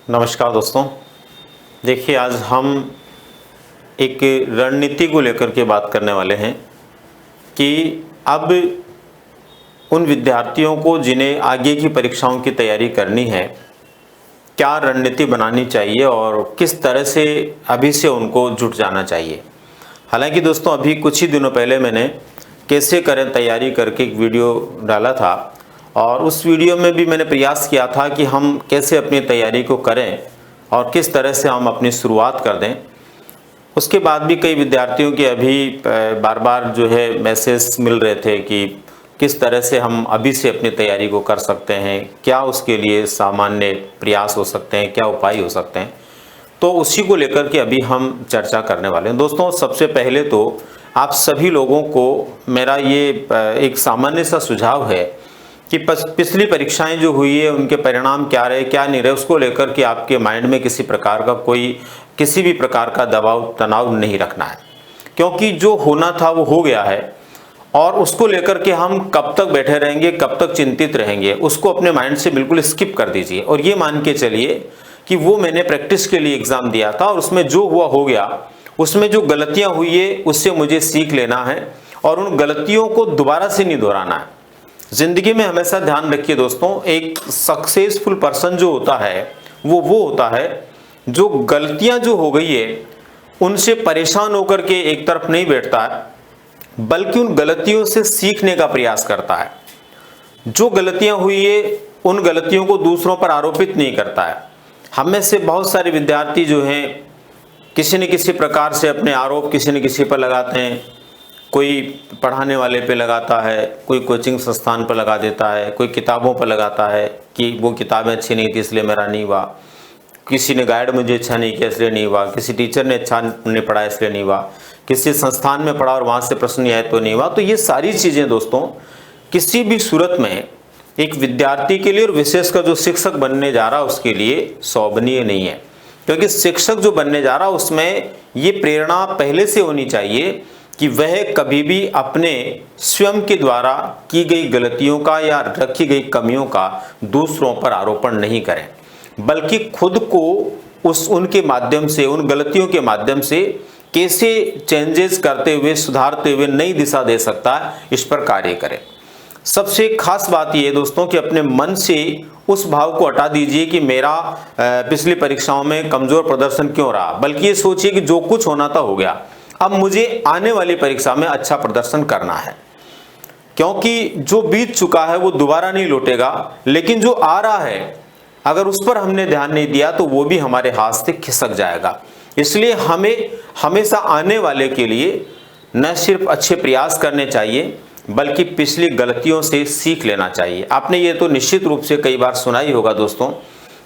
नमस्कार दोस्तों। देखिए, आज हम एक रणनीति को लेकर के बात करने वाले हैं कि अब उन विद्यार्थियों को जिन्हें आगे की परीक्षाओं की तैयारी करनी है, क्या रणनीति बनानी चाहिए और किस तरह से अभी से उनको जुट जाना चाहिए। हालांकि दोस्तों, अभी कुछ ही दिनों पहले मैंने कैसे करें तैयारी करके एक वीडियो डाला था और उस वीडियो में भी मैंने प्रयास किया था कि हम कैसे अपनी तैयारी को करें और किस तरह से हम अपनी शुरुआत कर दें। उसके बाद भी कई विद्यार्थियों के अभी बार बार जो है मैसेज मिल रहे थे कि किस तरह से हम अभी से अपनी तैयारी को कर सकते हैं, क्या उसके लिए सामान्य प्रयास हो सकते हैं, क्या उपाय हो सकते हैं। तो उसी को लेकर के अभी हम चर्चा करने वाले हैं। दोस्तों, सबसे पहले तो आप सभी लोगों को मेरा ये एक सामान्य सा सुझाव है कि पिछली परीक्षाएं जो हुई है उनके परिणाम क्या रहे क्या नहीं रहे, उसको लेकर के आपके माइंड में किसी भी प्रकार का दबाव तनाव नहीं रखना है, क्योंकि जो होना था वो हो गया है और उसको लेकर के हम कब तक बैठे रहेंगे, कब तक चिंतित रहेंगे, उसको अपने माइंड से बिल्कुल स्किप कर दीजिए और ये मान के चलिए कि वो मैंने प्रैक्टिस के लिए एग्जाम दिया था और उसमें जो हुआ हो गया। उसमें जो गलतियां हुई है उससे मुझे सीख लेना है और उन गलतियों को दोबारा से नहीं दोहराना है। जिंदगी में हमेशा ध्यान रखिए दोस्तों, एक सक्सेसफुल पर्सन जो होता है वो होता है जो गलतियां जो हो गई है उनसे परेशान होकर के एक तरफ नहीं बैठता है, बल्कि उन गलतियों से सीखने का प्रयास करता है। जो गलतियां हुई है उन गलतियों को दूसरों पर आरोपित नहीं करता है। हम में से बहुत सारे विद्यार्थी जो हैं किसी न किसी प्रकार से अपने आरोप किसी न किसी पर लगाते हैं। कोई पढ़ाने वाले पे लगाता है, कोई कोचिंग संस्थान पर लगा देता है, कोई किताबों पर लगाता है कि वो किताबें अच्छी नहीं थी इसलिए मेरा नहीं हुआ, किसी ने गाइड मुझे अच्छा नहीं किया इसलिए नहीं हुआ, किसी टीचर ने अच्छा नहीं पढ़ाया इसलिए नहीं हुआ, किसी संस्थान में पढ़ा और वहाँ से प्रश्न नहीं आए तो नहीं हुआ। तो ये सारी चीज़ें दोस्तों किसी भी सूरत में एक विद्यार्थी के लिए और विशेषकर जो शिक्षक बनने जा रहा है उसके लिए शोभनीय नहीं है, क्योंकि शिक्षक जो बनने जा रहा है उसमें ये प्रेरणा पहले से होनी चाहिए कि वह कभी भी अपने स्वयं के द्वारा की गई गलतियों का या रखी गई कमियों का दूसरों पर आरोपण नहीं करें, बल्कि खुद को उनके माध्यम से, उन गलतियों के माध्यम से कैसे चेंजेस करते हुए, सुधारते हुए नई दिशा दे सकता है, इस पर कार्य करें। सबसे खास बात यह है दोस्तों कि अपने मन से उस भाव को हटा दीजिए कि मेरा पिछली परीक्षाओं में कमजोर प्रदर्शन क्यों रहा, बल्कि ये सोचिए कि जो कुछ होना था हो गया, अब मुझे आने वाली परीक्षा में अच्छा प्रदर्शन करना है, क्योंकि जो बीत चुका है वो दोबारा नहीं लौटेगा, लेकिन जो आ रहा है अगर उस पर हमने ध्यान नहीं दिया तो वो भी हमारे हाथ से खिसक जाएगा। इसलिए हमें हमेशा आने वाले के लिए न सिर्फ अच्छे प्रयास करने चाहिए बल्कि पिछली गलतियों से सीख लेना चाहिए। आपने ये तो निश्चित रूप से कई बार सुना ही होगा दोस्तों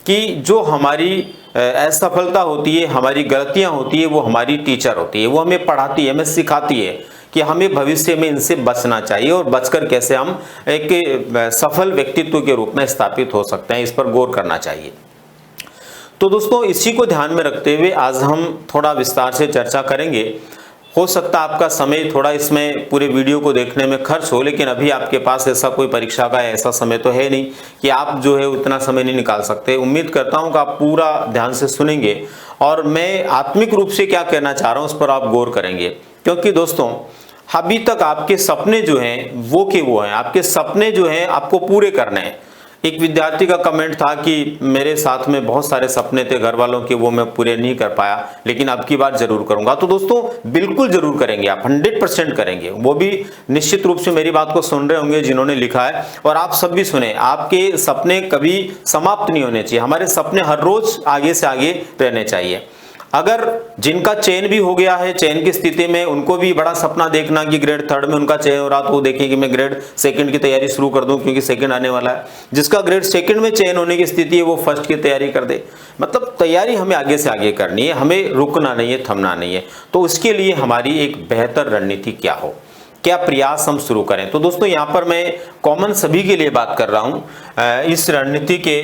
कि जो हमारी असफलता होती है, हमारी गलतियां होती है, वो हमारी टीचर होती है, वो हमें पढ़ाती है, हमें सिखाती है कि हमें भविष्य में इनसे बचना चाहिए और बचकर कैसे हम एक सफल व्यक्तित्व के रूप में स्थापित हो सकते हैं, इस पर गौर करना चाहिए। तो दोस्तों, इसी को ध्यान में रखते हुए आज हम थोड़ा विस्तार से चर्चा करेंगे। हो सकता है आपका समय थोड़ा इसमें पूरे वीडियो को देखने में खर्च हो, लेकिन अभी आपके पास ऐसा कोई परीक्षा का ऐसा समय तो है नहीं कि आप जो है उतना समय नहीं निकाल सकते। उम्मीद करता हूं कि आप पूरा ध्यान से सुनेंगे और मैं आत्मिक रूप से क्या कहना चाह रहा हूं उस पर आप गौर करेंगे, क्योंकि दोस्तों अभी तक आपके सपने जो हैं वो हैं, आपके सपने जो हैं आपको पूरे करने हैं। एक विद्यार्थी का कमेंट था कि मेरे साथ में बहुत सारे सपने थे घर वालों के, वो मैं पूरे नहीं कर पाया, लेकिन अब की बार जरूर करूंगा। तो दोस्तों बिल्कुल जरूर करेंगे, आप 100% करेंगे। वो भी निश्चित रूप से मेरी बात को सुन रहे होंगे जिन्होंने लिखा है, और आप सब भी सुने। आपके सपने कभी समाप्त नहीं होने चाहिए, हमारे सपने हर रोज आगे से आगे रहने चाहिए। अगर जिनका चयन भी हो गया है, चयन की स्थिति में, उनको भी बड़ा सपना देखना कि ग्रेड 3 में उनका चयन हो रहा, तो वो देखें कि मैं ग्रेड 2 की तैयारी शुरू कर दूं क्योंकि 2 आने वाला है। जिसका ग्रेड 2 में चयन होने की स्थिति है वो 1 की तैयारी कर दे। मतलब तैयारी हमें आगे से आगे करनी है, हमें रुकना नहीं है, थमना नहीं है। तो उसके लिए हमारी एक बेहतर रणनीति क्या हो, क्या प्रयास हम शुरू करें। तो दोस्तों यहाँ पर मैं कॉमन सभी के लिए बात कर रहा हूँ इस रणनीति के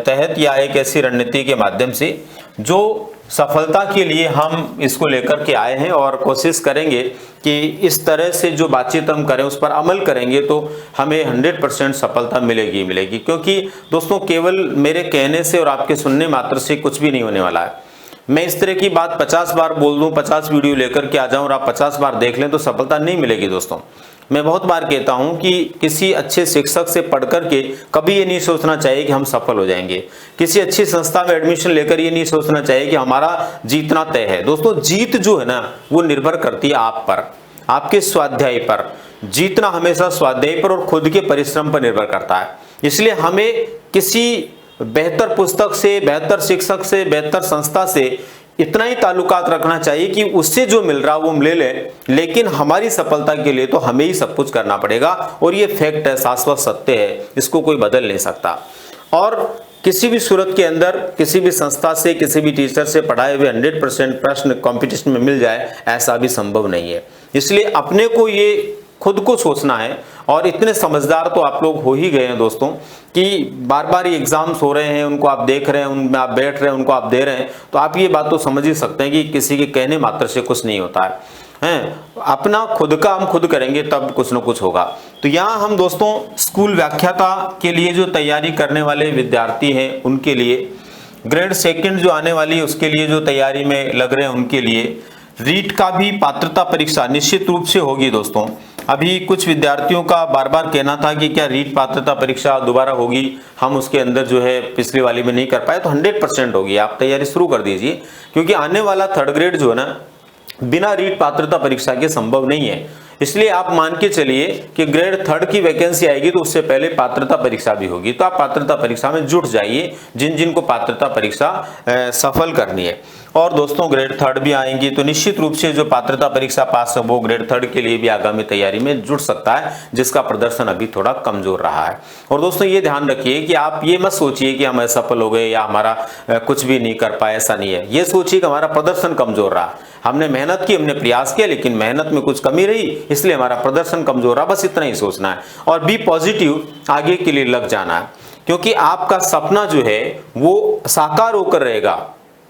तहत, या एक ऐसी रणनीति के माध्यम से जो सफलता के लिए हम इसको लेकर के आए हैं और कोशिश करेंगे कि इस तरह से जो बातचीत हम करें उस पर अमल करेंगे तो हमें 100% सफलता मिलेगी मिलेगी। क्योंकि दोस्तों केवल मेरे कहने से और आपके सुनने मात्र से कुछ भी नहीं होने वाला है। मैं इस तरह की बात 50 बार बोल दूं, 50 वीडियो लेकर के आ जाऊं और आप 50 बार देख लें तो सफलता नहीं मिलेगी दोस्तों। मैं बहुत बार कहता हूं कि किसी अच्छे शिक्षक से पढ़ करके कभी ये नहीं सोचना चाहिए कि हम सफल हो जाएंगे। किसी अच्छी संस्था में एडमिशन लेकर ये नहीं सोचना चाहिए कि हमारा जीतना तय है। दोस्तों जीत जो है ना वो निर्भर करती है आप पर, आपके स्वाध्याय पर। जीतना हमेशा स्वाध्याय पर और खुद के परिश्रम पर निर्भर करता है। इसलिए हमें किसी बेहतर पुस्तक से, बेहतर शिक्षक से, बेहतर संस्था से इतना ही ताल्लुकात रखना चाहिए कि उससे जो मिल रहा वो हम ले लें, लेकिन हमारी सफलता के लिए तो हमें ही सब कुछ करना पड़ेगा। और ये फैक्ट है, शाश्वत सत्य है, इसको कोई बदल नहीं सकता। और किसी भी सूरत के अंदर किसी भी संस्था से, किसी भी टीचर से पढ़ाए हुए 100% प्रश्न कंपटीशन में मिल जाए, ऐसा भी संभव नहीं है। इसलिए अपने को ये खुद को सोचना है। और इतने समझदार तो आप लोग हो ही गए हैं दोस्तों कि बार बार ये एग्जाम्स हो रहे हैं, उनको आप देख रहे हैं, उनमें आप बैठ रहे हैं, उनको आप दे रहे हैं, तो आप ये बात तो समझ ही सकते हैं कि किसी के कहने मात्र से कुछ नहीं होता है। अपना खुद का हम खुद करेंगे तब कुछ ना कुछ होगा। तो यहाँ हम दोस्तों स्कूल व्याख्याता के लिए जो तैयारी करने वाले विद्यार्थी हैं उनके लिए, ग्रेड 2 जो आने वाली है उसके लिए जो तैयारी में लग रहे हैं उनके लिए, रीट का भी पात्रता परीक्षा निश्चित रूप से होगी दोस्तों। अभी कुछ विद्यार्थियों का बार बार कहना था कि क्या रीट पात्रता परीक्षा दोबारा होगी, हम उसके अंदर जो है पिछली वाली में नहीं कर पाए। तो 100% होगी, आप तैयारी शुरू कर दीजिए। क्योंकि आने वाला 3rd ग्रेड जो है ना बिना रीट पात्रता परीक्षा के संभव नहीं है। इसलिए आप मान के चलिए कि ग्रेड 3rd की वैकेंसी आएगी तो उससे पहले पात्रता परीक्षा भी होगी। तो आप पात्रता परीक्षा में जुट जाइए जिन जिन को पात्रता परीक्षा सफल करनी है। और दोस्तों ग्रेड 3rd भी आएंगी तो निश्चित रूप से जो पात्रता परीक्षा पास है वो ग्रेड 3rd के लिए भी आगामी तैयारी में जुट सकता है, जिसका प्रदर्शन अभी थोड़ा कमजोर रहा है। और दोस्तों ये ध्यान रखिए कि आप ये मत सोचिए कि हम असफल हो गए या हमारा कुछ भी नहीं कर पाए, ऐसा नहीं है। ये सोचिए कि हमारा प्रदर्शन कमजोर रहा, हमने मेहनत की, हमने प्रयास किया, लेकिन मेहनत में कुछ कमी रही इसलिए हमारा प्रदर्शन कमजोर रहा। बस इतना ही सोचना है और बी पॉजिटिव, आगे के लिए लग जाना है। क्योंकि आपका सपना जो है वो साकार होकर रहेगा।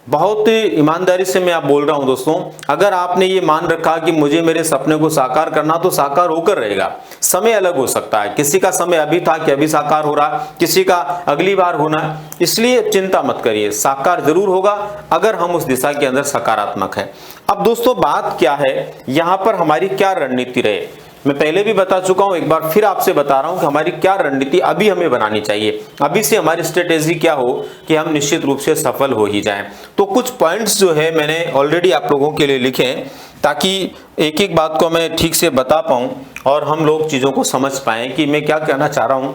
बहुत ईमानदारी से मैं आप बोल रहा हूं दोस्तों, अगर आपने ये मान रखा कि मुझे मेरे सपने को साकार करना, तो साकार होकर रहेगा। समय अलग हो सकता है, किसी का समय अभी था कि अभी साकार हो रहा, किसी का अगली बार होना। इसलिए चिंता मत करिए, साकार जरूर होगा अगर हम उस दिशा के अंदर सकारात्मक हैं। अब दोस्तों बात क्या है, यहां पर हमारी क्या रणनीति रहे, मैं पहले भी बता चुका हूं, एक बार फिर आपसे बता रहा हूं कि हमारी क्या रणनीति अभी हमें बनानी चाहिए। अभी से हमारी स्ट्रेटेजी क्या हो कि हम निश्चित रूप से सफल हो ही जाएं। तो कुछ पॉइंट्स जो है मैंने ऑलरेडी आप लोगों के लिए लिखे हैं ताकि एक एक बात को मैं ठीक से बता पाऊं और हम लोग चीजों को समझ पाएं कि मैं क्या कहना चाह रहा हूं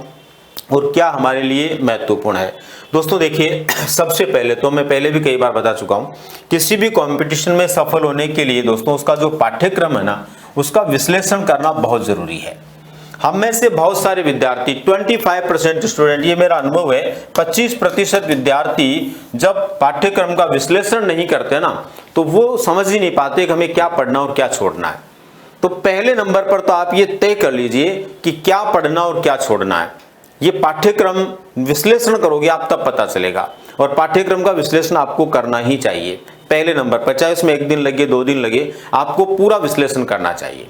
और क्या हमारे लिए महत्वपूर्ण है। दोस्तों देखिए, सबसे पहले तो मैं पहले भी कई बार बता चुका हूं, किसी भी कंपटीशन में सफल होने के लिए दोस्तों उसका जो पाठ्यक्रम है ना उसका विश्लेषण करना बहुत जरूरी है। हम में से बहुत सारे विद्यार्थी 25% स्टूडेंट, ये मेरा अनुभव है, 25% विद्यार्थी जब पाठ्यक्रम का विश्लेषण नहीं करते ना तो वो समझ ही नहीं पाते कि हमें क्या पढ़ना और क्या छोड़ना है। तो पहले नंबर पर तो आप ये तय कर लीजिए कि क्या पढ़ना और क्या छोड़ना है। ये पाठ्यक्रम विश्लेषण करोगे आप तब पता चलेगा, और पाठ्यक्रम का विश्लेषण आपको करना ही चाहिए पहले नंबर पर, चाहे उसमें 1 दिन लगे 2 दिन लगे, आपको पूरा विश्लेषण करना चाहिए।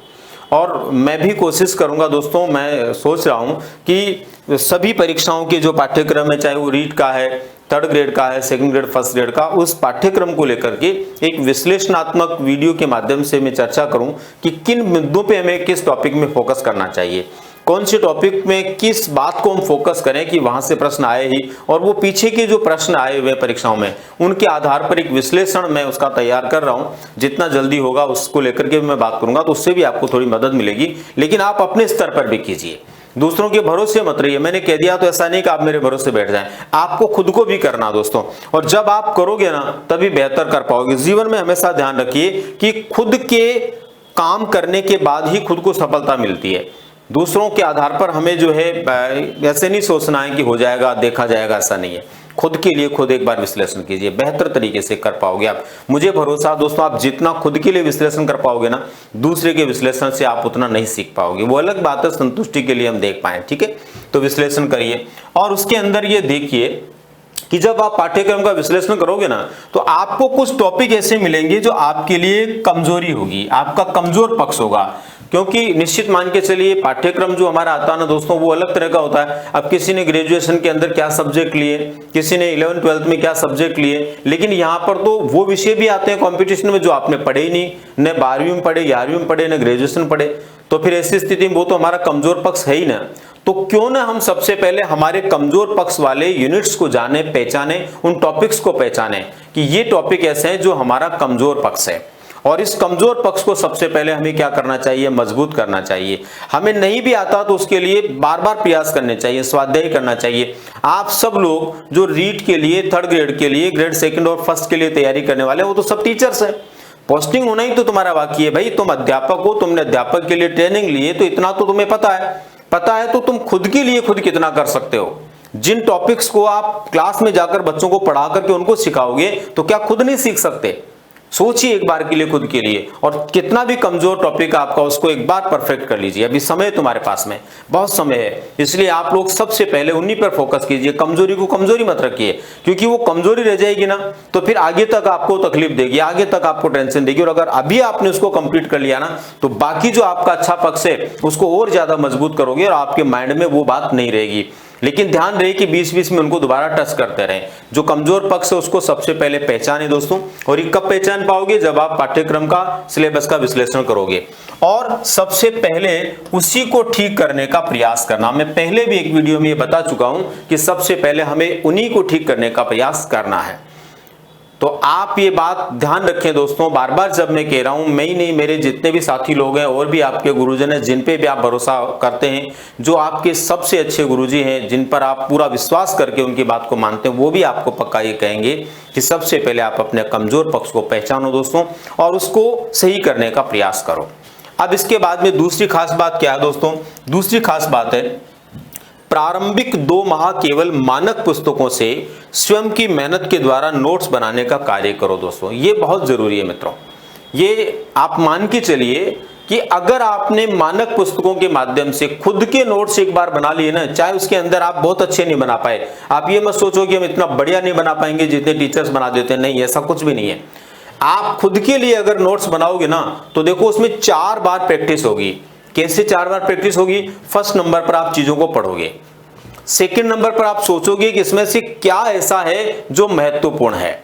और मैं भी कोशिश करूंगा दोस्तों, मैं सोच रहा हूं कि सभी परीक्षाओं के जो पाठ्यक्रम है, चाहे वो रीट का है, 3rd ग्रेड का है, 2nd ग्रेड, 1st ग्रेड का, उस पाठ्यक्रम को लेकर के एक विश्लेषणात्मक वीडियो के माध्यम से मैं चर्चा करूं कि किन मुद्दों पे हमें किस टॉपिक में फोकस करना चाहिए, कौन से टॉपिक में किस बात को हम फोकस करें कि वहां से प्रश्न आए ही, और वो पीछे के जो प्रश्न आए हुए परीक्षाओं में उनके आधार पर एक विश्लेषण मैं उसका तैयार कर रहा हूं। जितना जल्दी होगा उसको लेकर के मैं बात करूंगा, तो उससे भी आपको थोड़ी मदद मिलेगी। लेकिन आप अपने स्तर पर भी कीजिए, दूसरों के भरोसे मत रहिए। मैंने कह दिया तो ऐसा नहीं कि आप मेरे भरोसे बैठ जाएं, आपको खुद को भी करना दोस्तों। और जब आप करोगे ना तभी बेहतर कर पाओगे। जीवन में हमेशा ध्यान रखिए कि खुद के काम करने के बाद ही खुद को सफलता मिलती है। दूसरों के आधार पर हमें जो है ऐसे नहीं सोचना है कि हो जाएगा देखा जाएगा, ऐसा नहीं है। खुद के लिए खुद एक बार विश्लेषण कीजिए, बेहतर तरीके से कर पाओगे आप। मुझे भरोसा दोस्तों, आप जितना खुद के लिए विश्लेषण कर पाओगे ना, दूसरे के विश्लेषण से आप उतना नहीं सीख पाओगे। वो अलग बात है, संतुष्टि के लिए हम देख पाए, ठीक है। तो विश्लेषण करिए और उसके अंदर ये देखिए कि जब आप पाठ्यक्रम का विश्लेषण करोगे ना तो आपको कुछ टॉपिक ऐसे मिलेंगे जो आपके लिए कमजोरी होगी, आपका कमजोर पक्ष होगा। क्योंकि निश्चित मान के चलिए पाठ्यक्रम जो हमारा आता है ना दोस्तों वो अलग तरह का होता है। अब किसी ने ग्रेजुएशन के अंदर क्या सब्जेक्ट लिए, किसी ने 11th 12th में क्या सब्जेक्ट लिए, लेकिन यहाँ पर तो वो विषय भी आते हैं कंपटीशन में जो आपने पढ़े ही नहीं, न 12वीं में पढ़े, 11वीं में पढ़े, न ग्रेजुएशन पढ़े। तो फिर ऐसी स्थिति में वो तो हमारा कमजोर पक्ष है ही ना। तो क्यों ना हम सबसे पहले हमारे कमजोर पक्ष वाले यूनिट्स को जाने, पहचाने, उन टॉपिक्स को पहचाने कि ये टॉपिक ऐसे हैं जो हमारा कमजोर पक्ष है। और इस कमजोर पक्ष को सबसे पहले हमें क्या करना चाहिए, मजबूत करना चाहिए। हमें नहीं भी आता तो उसके लिए बार बार प्रयास करने चाहिए, स्वाध्याय करना चाहिए। आप सब लोग जो रीट के लिए, 3rd ग्रेड के लिए, ग्रेड 2nd और 1st के लिए तैयारी करने वाले हैं वो तो सब टीचर्स हैं। पोस्टिंग होना ही तो तुम्हारा बाकी है भाई। तुम अध्यापक हो, तुमने अध्यापक के लिए ट्रेनिंग ली है तो इतना तो तुम्हें पता है तो तुम खुद के लिए खुद कितना कर सकते हो। जिन टॉपिक्स को आप क्लास में जाकर बच्चों को पढ़ा करके उनको सिखाओगे तो क्या खुद नहीं सीख सकते? सोचिए एक बार के लिए खुद के लिए, और कितना भी कमजोर टॉपिक आपका उसको एक बार परफेक्ट कर लीजिए। अभी समय तुम्हारे पास में बहुत समय है, इसलिए आप लोग सबसे पहले उन्हीं पर फोकस कीजिए। कमजोरी को कमजोरी मत रखिए, क्योंकि वो कमजोरी रह जाएगी ना तो फिर आगे तक आपको तकलीफ देगी, आगे तक आपको टेंशन देगी। और अगर अभी आपने उसको कंप्लीट कर लिया ना तो बाकी जो आपका अच्छा पक्ष है उसको और ज्यादा मजबूत करोगे और आपके माइंड में वो बात नहीं रहेगी। लेकिन ध्यान रहे कि 20-20 में उनको दोबारा टच करते रहें। जो कमजोर पक्ष है उसको सबसे पहले पहचाने दोस्तों। और ये कब पहचान पाओगे? जब आप पाठ्यक्रम का, सिलेबस का विश्लेषण करोगे और सबसे पहले उसी को ठीक करने का प्रयास करना। मैं पहले भी एक वीडियो में ये बता चुका हूं कि सबसे पहले हमें उन्हीं को ठीक करने का प्रयास करना है। तो आप ये बात ध्यान रखें दोस्तों, बार बार जब मैं कह रहा हूं, मैं ही नहीं, मेरे जितने भी साथी लोग हैं और भी आपके गुरुजन हैं जिन पे भी आप भरोसा करते हैं, जो आपके सबसे अच्छे गुरुजी हैं, जिन पर आप पूरा विश्वास करके उनकी बात को मानते हैं, वो भी आपको पक्का ये कहेंगे कि सबसे पहले आप अपने कमजोर पक्ष को पहचानो दोस्तों और उसको सही करने का प्रयास करो। अब इसके बाद में दूसरी खास बात क्या है दोस्तों? दूसरी खास बात है प्रारंभिक 2 माह केवल मानक पुस्तकों से स्वयं की मेहनत के द्वारा नोट्स बनाने का कार्य करो दोस्तों। ये बहुत जरूरी है मित्रों। ये आप मान के चलिए कि अगर आपने मानक पुस्तकों के माध्यम से खुद के नोट्स एक बार बना लिए ना, चाहे उसके अंदर आप बहुत अच्छे नहीं बना पाए, आप ये मत सोचो कि हम इतना बढ़िया नहीं बना पाएंगे जितने टीचर्स बना देते हैं। नहीं, ऐसा कुछ भी नहीं है। आप खुद के लिए अगर नोट्स बनाओगे ना तो देखो उसमें 4 बार प्रैक्टिस होगी। कैसे 4 बार प्रैक्टिस होगी? फर्स्ट नंबर पर आप चीजों को पढ़ोगे, सेकंड नंबर पर आप सोचोगे कि इसमें से क्या ऐसा है जो महत्वपूर्ण है,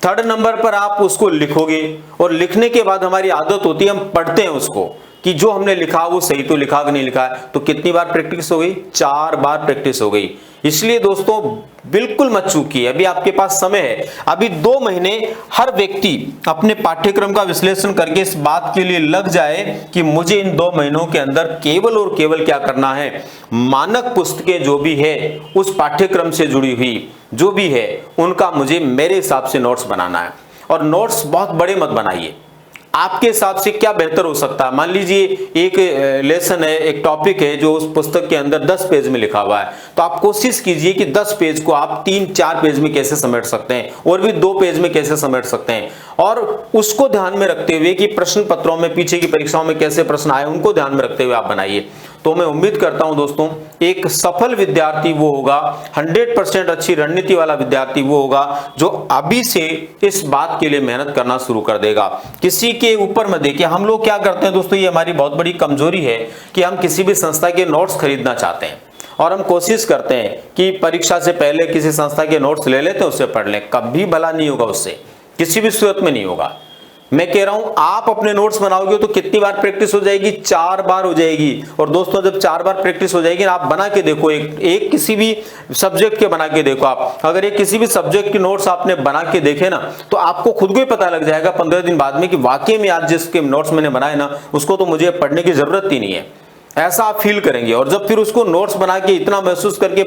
3rd नंबर पर आप उसको लिखोगे और लिखने के बाद हमारी आदत होती है हम पढ़ते हैं उसको कि जो हमने लिखा वो सही तो लिखा कि नहीं लिखा। तो कितनी बार प्रैक्टिस हो गई? 4 बार प्रैक्टिस हो गई। इसलिए दोस्तों बिल्कुल मत चूकिए, अभी आपके पास समय है। अभी 2 महीने हर व्यक्ति अपने पाठ्यक्रम का विश्लेषण करके इस बात के लिए लग जाए कि मुझे इन 2 महीनों के अंदर केवल और केवल क्या करना है, मानक पुस्तकें जो भी है उस पाठ्यक्रम से जुड़ी हुई जो भी है उनका मुझे मेरे हिसाब से नोट्स बनाना है। और नोट्स बहुत बड़े मत बनाइए। आपके हिसाब से क्या बेहतर हो सकता है? मान लीजिए एक लेसन है, एक टॉपिक है जो उस पुस्तक के अंदर 10 पेज में लिखा हुआ है, तो आप कोशिश कीजिए कि 10 पेज को आप 3-4 पेज में कैसे समेट सकते हैं और भी 2 पेज में कैसे समेट सकते हैं। और उसको ध्यान में रखते हुए कि प्रश्न पत्रों में, पीछे की परीक्षाओं में कैसे प्रश्न आए उनको ध्यान में रखते हुए आप बनाइए। तो मैं उम्मीद करता हूं दोस्तों एक सफल विद्यार्थी वो होगा, 100% अच्छी रणनीति वाला विद्यार्थी वो होगा जो अभी से इस बात के लिए मेहनत करना शुरू कर देगा। किसी के ऊपर मत देखिए। हम लोग क्या करते हैं दोस्तों, ये हमारी बहुत बड़ी कमजोरी है कि हम किसी भी संस्था के नोट्स खरीदना चाहते हैं और हम कोशिश करते हैं कि परीक्षा से पहले किसी संस्था के नोट्स ले लेते हैं, उससे पढ़ लें। कभी भला नहीं होगा, उससे किसी भी सूरत में नहीं होगा। मैं कह रहा हूं आप अपने नोट्स बनाओगे तो कितनी बार प्रैक्टिस हो जाएगी? 4 बार हो जाएगी। और दोस्तों जब 4 बार प्रैक्टिस हो जाएगी ना, आप बना के देखो, एक किसी भी सब्जेक्ट के बना के देखो। आप अगर एक किसी भी सब्जेक्ट के नोट्स आपने बना के देखे ना तो आपको खुद को ही पता लग जाएगा 15 दिन बाद में कि वाकई में आज जिसके नोट्स मैंने बनाए ना उसको तो मुझे पढ़ने की जरूरत ही नहीं है, ऐसा आप फील करेंगे। और जब फिर उसको नोट्स बना के इतना महसूस करके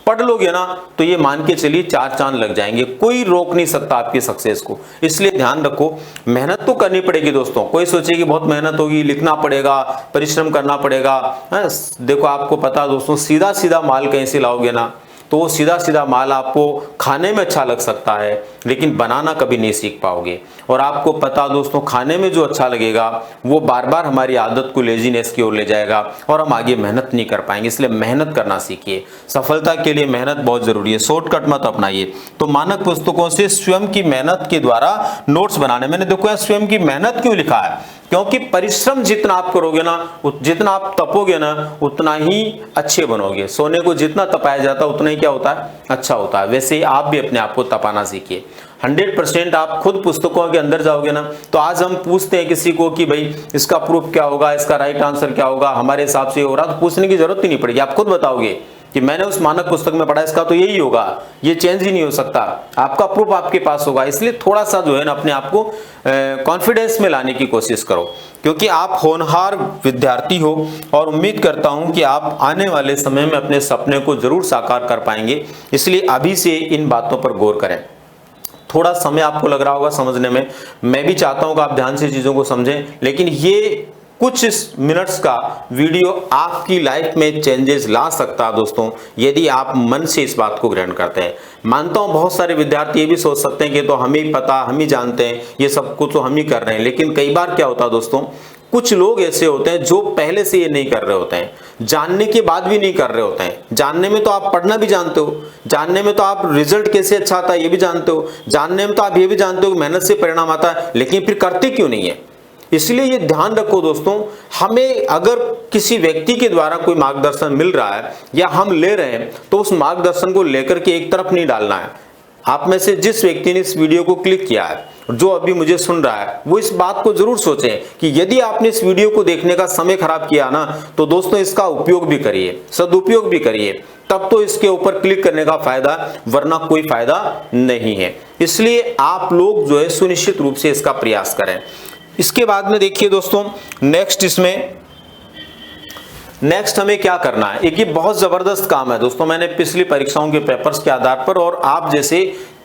पढ़ लोगे ना तो ये मान के चलिए 4 चांद लग जाएंगे। कोई रोक नहीं सकता आपकी सक्सेस को। इसलिए ध्यान रखो, मेहनत तो करनी पड़ेगी दोस्तों। कोई सोचे कि बहुत मेहनत होगी, लिखना पड़ेगा, परिश्रम करना पड़ेगा। देखो आपको पता दोस्तों, सीधा सीधा माल कहीं से लाओगे ना तो वो सीधा सीधा माल आपको खाने में अच्छा लग सकता है, लेकिन बनाना कभी नहीं सीख पाओगे। और आपको पता दोस्तों, खाने में जो अच्छा लगेगा वो बार बार हमारी आदत को लेजीनेस की ओर ले जाएगा और हम आगे मेहनत नहीं कर पाएंगे। इसलिए मेहनत करना सीखिए। सफलता के लिए मेहनत बहुत जरूरी है, शॉर्टकट मत अपनाइए। तो मानक पुस्तकों से स्वयं की मेहनत के द्वारा नोट्स बनाने, मैंने देखो यहाँ स्वयं की मेहनत क्यों लिखा है, क्योंकि परिश्रम जितना आप करोगे ना, जितना आप तपोगे ना, उतना ही अच्छे बनोगे। सोने को जितना तपाया जाता है उतना ही क्या होता है, अच्छा होता है। वैसे ही आप भी अपने आप को तपाना सीखिए। 100% आप खुद पुस्तकों के अंदर जाओगे ना, तो आज हम पूछते हैं किसी को कि भाई इसका प्रूफ क्या होगा, इसका राइट आंसर क्या होगा, हमारे हिसाब से हो रहा, तो पूछने की जरूरत ही नहीं पड़ेगी। आप खुद बताओगे कि मैंने उस मानक पुस्तक में पढ़ा, इसका तो यही होगा, ये चेंज ही नहीं हो सकता। आपका प्रूफ आपके पास होगा। इसलिए थोड़ा सा जो है ना अपने आप को कॉन्फिडेंस में लाने की कोशिश करो, क्योंकि आप होनहार विद्यार्थी हो और उम्मीद करता हूं कि आप आने वाले समय में अपने सपने को जरूर साकार कर पाएंगे। इसलिए अभी से इन बातों पर गौर करें। थोड़ा समय आपको लग रहा होगा समझने में, मैं भी चाहता हूं कि आप ध्यान से चीजों को समझें, लेकिन ये कुछ मिनट्स का वीडियो आपकी लाइफ में चेंजेस ला सकता है दोस्तों, यदि आप मन से इस बात को ग्रहण करते हैं। मानता हूं बहुत सारे विद्यार्थी ये भी सोच सकते हैं कि तो हमें ही पता, हम ही जानते हैं, ये सब कुछ तो हम ही कर रहे हैं। लेकिन कई बार क्या होता है दोस्तों, कुछ लोग ऐसे होते हैं जो पहले से ये नहीं कर रहे होते हैं, जानने के बाद भी नहीं कर रहे होते हैं। जानने में तो आप पढ़ना भी जानते हो, जानने में तो आप रिजल्ट कैसे अच्छा आता है ये भी जानते हो, जानने में तो आप ये भी जानते हो कि मेहनत से परिणाम आता है, लेकिन फिर करते क्यों नहीं है। इसलिए ये ध्यान रखो दोस्तों, हमें अगर किसी व्यक्ति के द्वारा कोई मार्गदर्शन मिल रहा है या हम ले रहे हैं, तो उस मार्गदर्शन को लेकर के एक तरफ नहीं डालना है। आप में से जिस व्यक्ति ने इस वीडियो को क्लिक किया है, जो अभी मुझे सुन रहा है, वो इस बात को जरूर सोचें कि यदि आपने इस वीडियो को देखने का समय खराब किया ना, तो दोस्तों इसका उपयोग भी करिए, सदुपयोग भी करिए, तब तो इसके ऊपर क्लिक करने का फायदा, वरना कोई फायदा नहीं है। इसलिए आप लोग जो है सुनिश्चित रूप से इसका प्रयास करें। इसके बाद में देखिए दोस्तों, नेक्स्ट हमें क्या करना है। एक ये बहुत जबरदस्त काम है दोस्तों। मैंने पिछली परीक्षाओं के पेपर्स के आधार पर और आप जैसे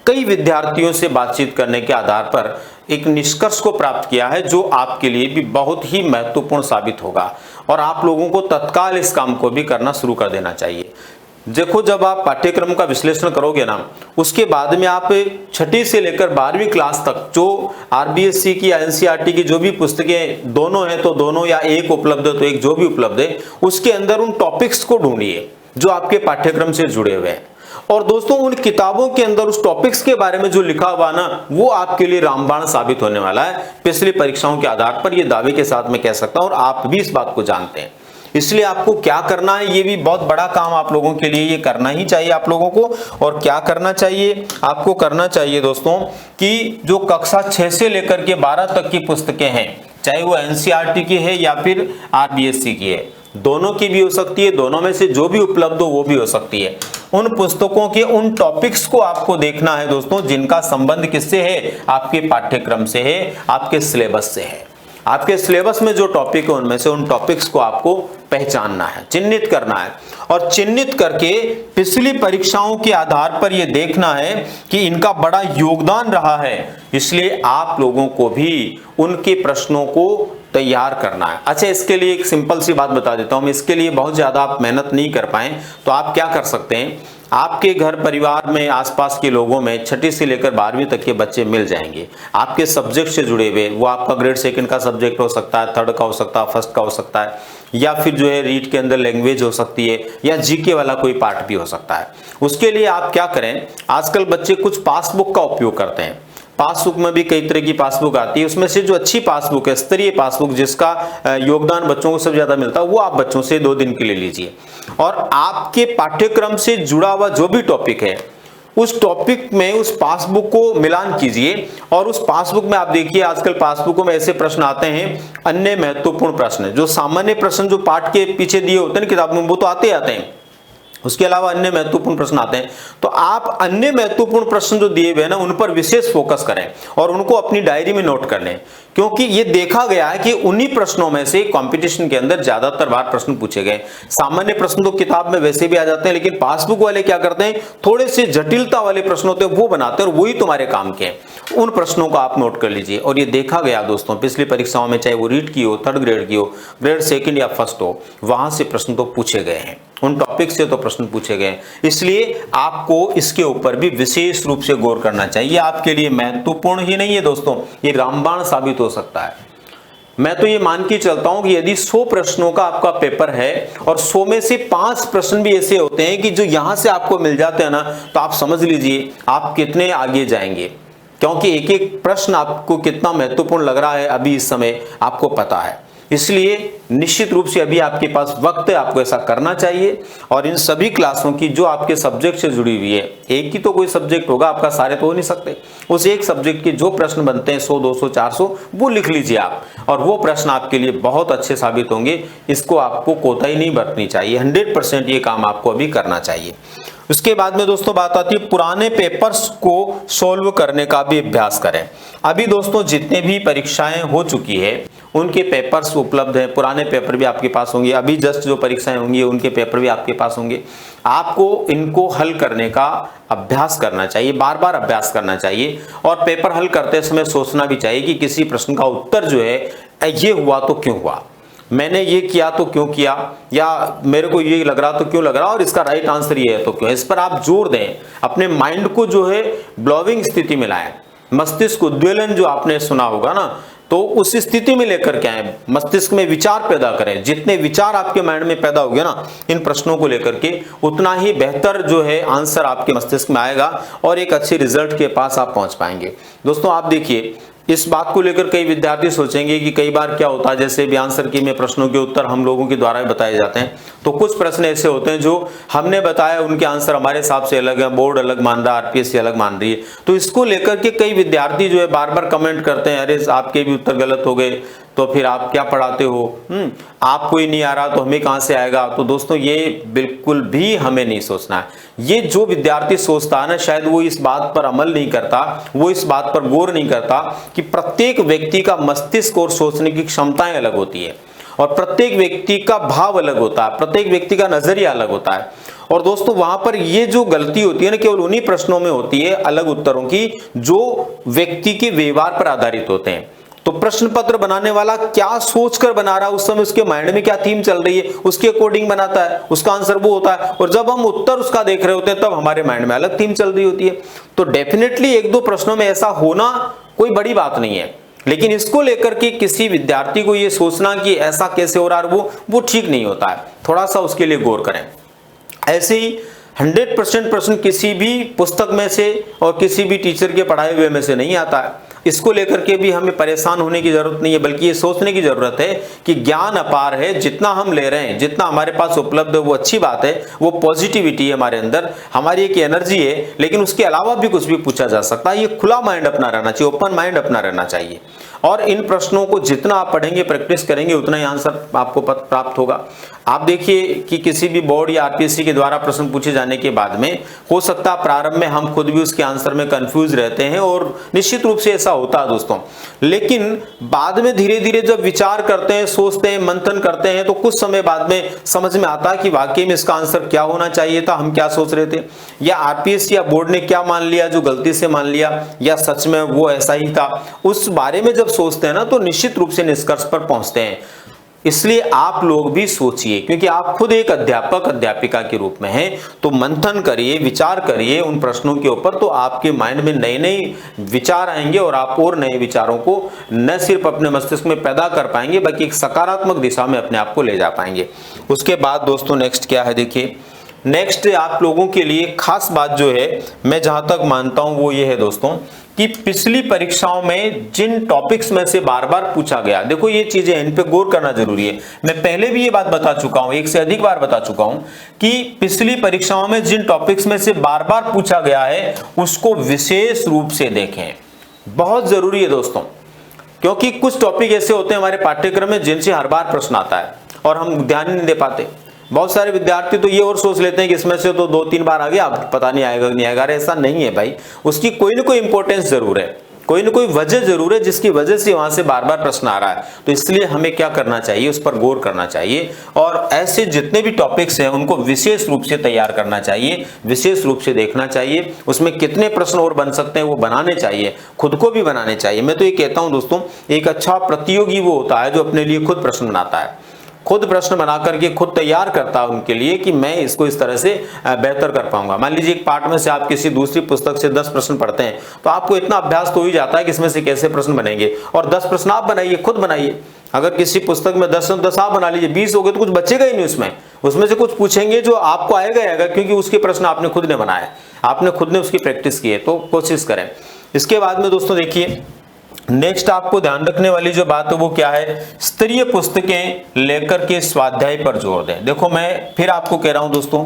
कई विद्यार्थियों से बातचीत करने के आधार पर एक निष्कर्ष को प्राप्त किया है, जो आपके लिए भी बहुत ही महत्वपूर्ण साबित होगा और आप लोगों को तत्काल इस काम को भी करना शुरू कर देना चाहिए। देखो, जब आप पाठ्यक्रम का विश्लेषण करोगे ना, उसके बाद में आप 6ठी से लेकर 12वीं क्लास तक जो आरबीएससी की या एनसीईआरटी की जो भी पुस्तकें दोनों हैं तो दोनों, या एक उपलब्ध है तो एक, जो भी उपलब्ध है उसके अंदर उन टॉपिक्स को ढूंढिए जो आपके पाठ्यक्रम से जुड़े हुए हैं। और दोस्तों उन किताबों के अंदर उस टॉपिक्स के बारे में जो लिखा हुआ ना, वो आपके लिए रामबाण साबित होने वाला है। पिछली परीक्षाओं के आधार पर ये दावे के साथ मैं कह सकता हूं, और आप भी इस बात को जानते हैं। इसलिए आपको क्या करना है, ये भी बहुत बड़ा काम आप लोगों के लिए, ये करना ही चाहिए आप लोगों को। और क्या करना चाहिए आपको, करना चाहिए दोस्तों कि जो कक्षा 6 से लेकर के 12 तक की पुस्तकें हैं, चाहे वो एनसीईआरटी की है या फिर आरबीएससी की है, दोनों की भी हो सकती है, दोनों में से जो भी उपलब्ध हो वो भी हो सकती है। उन पुस्तकों के उन टॉपिक्स को आपको देखना है दोस्तों, जिनका संबंध किससे है, आपके पाठ्यक्रम से है, आपके सिलेबस से है। आपके सिलेबस में जो टॉपिक है उनमें से उन टॉपिक्स को आपको पहचानना है, चिन्हित करना है, और चिन्हित करके पिछली परीक्षाओं के आधार पर यह देखना है कि इनका बड़ा योगदान रहा है। इसलिए आप लोगों को भी उनके प्रश्नों को तैयार करना है। अच्छा, इसके लिए एक सिंपल सी बात बता देता हूं। इसके लिए बहुत ज्यादा आप मेहनत नहीं कर पाए तो आप क्या कर सकते हैं, आपके घर परिवार में आसपास के लोगों में 6ठी से लेकर 12वीं तक के बच्चे मिल जाएंगे आपके सब्जेक्ट से जुड़े हुए। वो आपका ग्रेड 2 का सब्जेक्ट हो सकता है, 3rd का हो सकता है, 1st का हो सकता है, या फिर जो है रीड के अंदर लैंग्वेज हो सकती है, या जीके वाला कोई पार्ट भी हो सकता है। उसके लिए आप क्या करें, आजकल बच्चे कुछ पासबुक का उपयोग करते हैं। पासबुक में भी कई तरह की पासबुक आती है, उसमें से जो अच्छी पासबुक है, स्तरीय पासबुक, जिसका योगदान बच्चों को सबसे ज्यादा मिलता है, वो आप बच्चों से 2 दिन के लिए लीजिए। और आपके पाठ्यक्रम से जुड़ा हुआ जो भी टॉपिक है, उस टॉपिक में उस पासबुक को मिलान कीजिए। और उस पासबुक में आप देखिए, आजकल पासबुकों में ऐसे प्रश्न आते हैं, अन्य महत्वपूर्ण प्रश्न, जो सामान्य प्रश्न जो पाठ के पीछे दिए होते हैं किताब में, वो तो आते हैं, उसके अलावा अन्य महत्वपूर्ण प्रश्न आते हैं। तो आप अन्य महत्वपूर्ण प्रश्न जो दिए हुए हैं ना, उन पर विशेष फोकस करें और उनको अपनी डायरी में नोट कर लें, क्योंकि ये देखा गया है कि उन्हीं प्रश्नों में से कंपटीशन के अंदर ज्यादातर बार प्रश्न पूछे गए। सामान्य प्रश्न तो किताब में वैसे भी आ जाते हैं, लेकिन पासबुक वाले क्या करते हैं, थोड़े से जटिलता वाले प्रश्न होते हैं वो बनाते हैं और वही तुम्हारे काम के हैं। उन प्रश्नों को आप नोट कर लीजिए। और ये देखा गया दोस्तों पिछली परीक्षाओं में, चाहे वो रीट की हो, थर्ड ग्रेड की हो, ग्रेड सेकंड या फर्स्ट हो, वहां से प्रश्न तो पूछे गए हैं, उन टॉपिक से तो प्रश्न पूछे गए। इसलिए आपको इसके ऊपर भी विशेष रूप से गौर करना चाहिए। आपके लिए महत्वपूर्ण ही नहीं है दोस्तों, ये रामबाण साबित हो सकता है। मैं तो ये मान के चलता हूं कि यदि 100 प्रश्नों का आपका पेपर है और 100 में से 5 प्रश्न भी ऐसे होते हैं कि जो यहां से आपको मिल जाते हैं ना, तो आप समझ लीजिए आप कितने आगे जाएंगे। क्योंकि एक एक प्रश्न आपको कितना महत्वपूर्ण लग रहा है अभी इस समय आपको पता है। इसलिए निश्चित रूप से अभी आपके पास वक्त है, आपको ऐसा करना चाहिए। और इन सभी क्लासों की जो आपके सब्जेक्ट से जुड़ी हुई है, एक ही तो कोई सब्जेक्ट होगा आपका, सारे तो हो नहीं सकते, उस एक सब्जेक्ट के जो प्रश्न बनते हैं 100, 200, 400 वो लिख लीजिए आप, और वो प्रश्न आपके लिए बहुत अच्छे साबित होंगे। इसको आपको कोताही नहीं बरतनी चाहिए, 100% ये काम आपको अभी करना चाहिए। उसके बाद में दोस्तों बात आती है पुराने पेपर्स को सॉल्व करने का भी अभ्यास करें। अभी दोस्तों जितने भी परीक्षाएं हो चुकी है उनके पेपर्स उपलब्ध हैं, पुराने पेपर भी आपके पास होंगे। अभी जस्ट जो परीक्षाएं होंगी उनके पेपर भी आपके पास होंगे। आपको इनको हल करने का अभ्यास करना चाहिए, बार बार अभ्यास करना चाहिए। और पेपर हल करते समय सोचना भी चाहिए कि किसी प्रश्न का उत्तर जो है ये हुआ तो क्यों हुआ, मैंने ये किया तो क्यों किया, या मेरे को ये लग रहा तो क्यों लग रहा, और इसका राइट आंसर ये है तो क्यों। इस पर आप जोर दें, अपने माइंड को जो है ब्लॉविंग स्थिति में लाएं, मस्तिष्क उद्वेलन जो आपने सुना होगा ना, तो उस स्थिति में लेकर के आए, मस्तिष्क में विचार पैदा करें। जितने विचार आपके माइंड में पैदा हो गए ना इन प्रश्नों को लेकर के, उतना ही बेहतर जो है आंसर आपके मस्तिष्क में आएगा और एक अच्छे रिजल्ट के पास आप पहुंच पाएंगे। दोस्तों आप देखिए, इस बात को लेकर कई विद्यार्थी सोचेंगे कि कई बार क्या होता है, जैसे भी आंसर की में प्रश्नों के उत्तर हम लोगों के द्वारा बताए जाते हैं, तो कुछ प्रश्न ऐसे होते हैं जो हमने बताया उनके आंसर हमारे हिसाब से अलग है, बोर्ड अलग मान रहा है, आरपीएससी अलग मान रही है। तो इसको लेकर के कई विद्यार्थी जो है बार बार कमेंट करते हैं, अरे आपके भी उत्तर गलत हो गए, तो फिर आप क्या पढ़ाते हो, आपको ही नहीं आ रहा तो हमें कहां से आएगा। तो दोस्तों ये बिल्कुल भी हमें नहीं सोचना है। ये जो विद्यार्थी सोचता है ना, शायद वो इस बात पर अमल नहीं करता, वो इस बात पर गौर नहीं करता कि प्रत्येक व्यक्ति का मस्तिष्क और सोचने की क्षमताएं अलग होती है, और प्रत्येक व्यक्ति का भाव अलग होता है, प्रत्येक व्यक्ति का नजरिया अलग होता है। और दोस्तों वहां पर ये जो गलती होती है ना, केवल उन्हीं प्रश्नों में होती है अलग उत्तरों की जो व्यक्ति के व्यवहार पर आधारित होते हैं। तो प्रश्न पत्र बनाने वाला क्या सोचकर बना रहा है, उस समय उसके माइंड में क्या थीम चल रही है, उसके अकॉर्डिंग बनाता है, उसका आंसर वो होता है। और जब हम उत्तर उसका देख रहे होते हैं तब हमारे माइंड में अलग थीम चल रही होती है। तो डेफिनेटली एक दो प्रश्नों में ऐसा होना कोई बड़ी बात नहीं है, लेकिन इसको लेकर के किसी विद्यार्थी को ये सोचना कि ऐसा कैसे हो रहा है वो ठीक नहीं होता है। थोड़ा सा उसके लिए गौर करें। ऐसे ही 100% प्रश्न किसी भी पुस्तक में से और किसी भी टीचर के पढ़ाए हुए में से नहीं आता है। इसको लेकर के भी हमें परेशान होने की जरूरत नहीं है, बल्कि ये सोचने की जरूरत है कि ज्ञान अपार है, जितना हम ले रहे हैं, जितना हमारे पास उपलब्ध है वो अच्छी बात है, वो पॉजिटिविटी है हमारे अंदर, हमारी एक एनर्जी है। लेकिन उसके अलावा भी कुछ भी पूछा जा सकता है। ये खुला माइंड अपना रहना चाहिए, ओपन माइंड अपना रहना चाहिए। और इन प्रश्नों को जितना आप पढ़ेंगे, प्रैक्टिस करेंगे, उतना ही आंसर आपको प्राप्त होगा। आप देखिए कि किसी भी बोर्ड या आरपीएससी के द्वारा प्रश्न पूछे जाने के बाद में हो सकता है प्रारंभ में हम खुद भी उसके आंसर में कंफ्यूज रहते हैं, और निश्चित रूप से ऐसा होता है दोस्तों। लेकिन बाद में धीरे धीरे जब विचार करते हैं, सोचते हैं, मंथन करते हैं, तो कुछ समय बाद में समझ में आता है कि वाकई में इसका आंसर क्या होना चाहिए था, हम क्या सोच रहे थे, या आरपीएससी या बोर्ड ने क्या मान लिया जो गलती से मान लिया, या सच में वो ऐसा ही था। उस बारे में जब सोचते हैं ना तो निश्चित रूप से निष्कर्ष पर पहुंचते हैं। इसलिए आप लोग भी सोचिए, क्योंकि आप खुद एक अध्यापक अध्यापिका के रूप में हैं, तो मंथन करिए, विचार करिए उन प्रश्नों के ऊपर, तो आपके माइंड में नए नए विचार आएंगे और आप और नए विचारों को न सिर्फ अपने मस्तिष्क में पैदा कर पाएंगे, बल्कि एक सकारात्मक दिशा में अपने आप को ले जा पाएंगे। उसके बाद दोस्तों नेक्स्ट क्या है, देखिए नेक्स्ट आप लोगों के लिए खास बात जो है, मैं जहां तक मानता हूं वो ये है दोस्तों कि पिछली परीक्षाओं में जिन टॉपिक्स में से बार बार पूछा गया, देखो ये चीजें इन पे गौर करना जरूरी है। मैं पहले भी ये बात बता चुका हूं, एक से अधिक बार बता चुका हूं कि पिछली परीक्षाओं में जिन टॉपिक्स में से बार बार पूछा गया है उसको विशेष रूप से देखें, बहुत जरूरी है दोस्तों। क्योंकि कुछ टॉपिक ऐसे होते हैं हमारे पाठ्यक्रम में जिनसे हर बार प्रश्न आता है और हम ध्यान नहीं दे पाते। बहुत सारे विद्यार्थी तो ये और सोच लेते हैं कि इसमें से तो 2-3 बार आ गया, अब पता नहीं आएगा नहीं आएगा। ऐसा नहीं है भाई, उसकी कोई ना कोई इंपॉर्टेंस जरूर है, कोई ना कोई वजह जरूर है जिसकी वजह से वहां से बार बार प्रश्न आ रहा है। तो इसलिए हमें क्या करना चाहिए, उस पर गौर करना चाहिए और ऐसे जितने भी टॉपिक्स हैं उनको विशेष रूप से तैयार करना चाहिए, विशेष रूप से देखना चाहिए। उसमें कितने प्रश्न और बन सकते हैं वो बनाने चाहिए, खुद को भी बनाने चाहिए। मैं तो ये कहता हूं दोस्तों, एक अच्छा प्रतियोगी वो होता है जो अपने लिए खुद प्रश्न बनाता है, खुद प्रश्न बना करके खुद तैयार करता है उनके लिए कि मैं इसको इस तरह से बेहतर कर पाऊंगा। मान लीजिए एक पार्ट में से आप किसी दूसरी पुस्तक से 10 प्रश्न पढ़ते हैं तो आपको इतना अभ्यास तो ही जाता है कि इसमें से कैसे प्रश्न बनेंगे, और 10 प्रश्न आप बनाइए, खुद बनाइए। अगर किसी पुस्तक में 10 आप बना लीजिए, 20 हो गए तो कुछ बचेगा ही नहीं उसमें से कुछ पूछेंगे जो आपको आएगा, क्योंकि उसके प्रश्न आपने खुद ने बनाए, आपने खुद ने उसकी प्रैक्टिस की है। तो कोशिश करें। इसके बाद में दोस्तों देखिए, नेक्स्ट आपको ध्यान रखने वाली जो बात है वो क्या है, स्तरीय पुस्तकें लेकर के स्वाध्याय पर जोर दें। देखो मैं फिर आपको कह रहा हूं दोस्तों,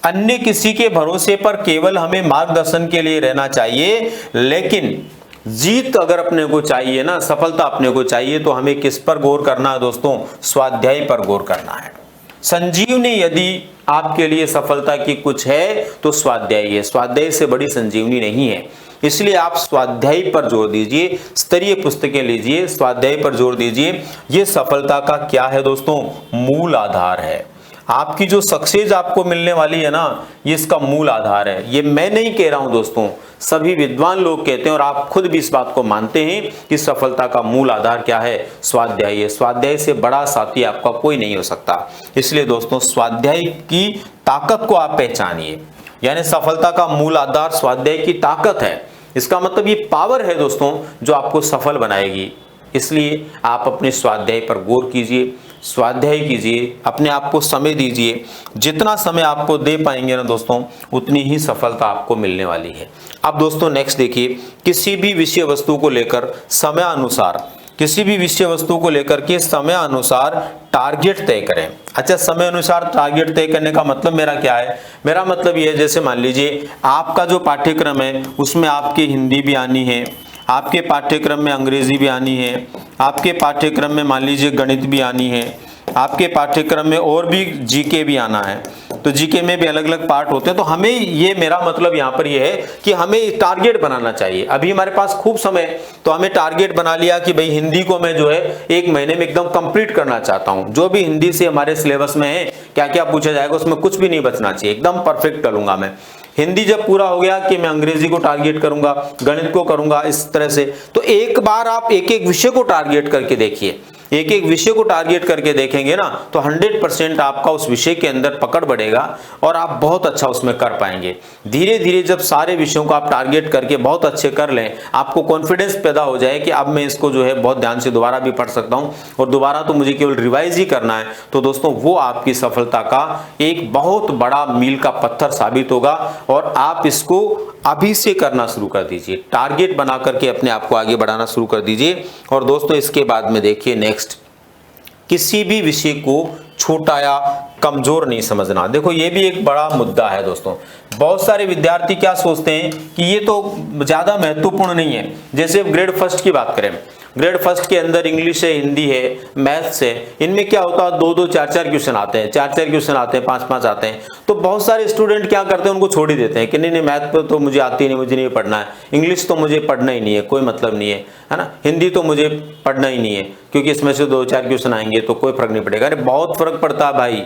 अन्य किसी के भरोसे पर केवल हमें मार्गदर्शन के लिए रहना चाहिए, लेकिन जीत अगर अपने को चाहिए ना, सफलता अपने को चाहिए, तो हमें किस पर गौर करना है दोस्तों, स्वाध्याय पर गौर करना है। संजीवनी यदि आपके लिए सफलता की कुछ है तो स्वाध्याय है, स्वाध्याय से बड़ी संजीवनी नहीं है। इसलिए आप स्वाध्याय पर जोर दीजिए, स्तरीय पुस्तकें लीजिए, स्वाध्याय पर जोर दीजिए। ये सफलता का क्या है दोस्तों, मूल आधार है। आपकी जो सक्सेस आपको मिलने वाली है ना, ये इसका मूल आधार है। ये मैं नहीं कह रहा हूं दोस्तों, सभी विद्वान लोग कहते हैं और आप खुद भी इस बात को मानते हैं कि सफलता का मूल आधार क्या है, स्वाध्याय है। स्वाध्याय से बड़ा साथी आपका कोई नहीं हो सकता। इसलिए दोस्तों स्वाध्याय की ताकत को आप पहचानिए, यानी सफलता का मूल आधार स्वाध्याय की ताकत है। इसका मतलब ये पावर है दोस्तों जो आपको सफल बनाएगी। इसलिए आप अपने स्वाध्याय पर गौर कीजिए, स्वाध्याय कीजिए, अपने आप को समय दीजिए। जितना समय आपको दे पाएंगे ना दोस्तों, उतनी ही सफलता आपको मिलने वाली है। अब दोस्तों नेक्स्ट देखिए, किसी भी विषय वस्तु को लेकर समय अनुसार, किसी भी विषय वस्तु को लेकर के समय अनुसार टारगेट तय करें। अच्छा, समय अनुसार टारगेट तय करने का मतलब मेरा क्या है, मेरा मतलब ये है, जैसे मान लीजिए आपका जो पाठ्यक्रम है उसमें आपकी हिंदी भी आनी है, आपके पाठ्यक्रम में अंग्रेजी भी आनी है, आपके पाठ्यक्रम में मान लीजिए गणित भी आनी है, आपके पाठ्यक्रम में और भी जीके भी आना है। तो जीके में भी अलग अलग पार्ट होते हैं। तो हमें ये, मेरा मतलब यहाँ पर ये है कि हमें टारगेट बनाना चाहिए। अभी हमारे पास खूब समय, तो हमें टारगेट बना लिया कि भाई हिंदी को मैं जो है 1 महीने में एकदम कंप्लीट करना चाहता हूँ। जो भी हिंदी से हमारे सिलेबस में है, क्या क्या पूछा जाएगा, उसमें कुछ भी नहीं बचना चाहिए, एकदम परफेक्ट करूंगा मैं। हिंदी जब पूरा हो गया कि मैं अंग्रेजी को टारगेट करूंगा, गणित को करूंगा, इस तरह से। तो एक बार आप एक एक विषय को टारगेट करके देखिए, एक एक विषय को टारगेट करके देखेंगे ना, तो 100% आपका उस विषय के अंदर पकड़ बढ़ेगा और आप बहुत अच्छा उसमें कर पाएंगे। धीरे धीरे जब सारे विषयों को आप टारगेट करके बहुत अच्छे कर लें, आपको कॉन्फिडेंस पैदा हो जाए कि अब मैं इसको जो है बहुत ध्यान से दोबारा भी पढ़ सकता हूं और दोबारा तो मुझे केवल रिवाइज ही करना है। तो दोस्तों वो आपकी सफलता का एक बहुत बड़ा मील का पत्थर साबित होगा और आप इसको अभी से करना शुरू कर दीजिए। टारगेट बना करके अपने आप को आगे बढ़ाना शुरू कर दीजिए। और दोस्तों इसके बाद में देखिए नेक्स्ट, किसी भी विषय को छोटा या कमजोर नहीं समझना। देखो ये भी एक बड़ा मुद्दा है दोस्तों। बहुत सारे विद्यार्थी क्या सोचते हैं कि ये तो ज्यादा महत्वपूर्ण नहीं है। जैसे ग्रेड फर्स्ट की बात करें, ग्रेड फर्स्ट के अंदर इंग्लिश है, हिंदी है, मैथ्स है, इनमें क्या होता है 2-2, 4-4 क्वेश्चन आते हैं, 4-4 क्वेश्चन आते हैं, 5-5 आते हैं। तो बहुत सारे स्टूडेंट क्या करते हैं, उनको छोड़ ही देते हैं कि नहीं मैथ पर तो मुझे आती नहीं, मुझे नहीं पढ़ना है, इंग्लिश तो मुझे पढ़ना ही नहीं है, कोई मतलब नहीं है ना, हिंदी तो मुझे पढ़ना ही नहीं है क्योंकि इसमें से 2-4 क्वेश्चन आएंगे तो कोई फर्क नहीं पड़ेगा। अरे बहुत फर्क पड़ता है भाई।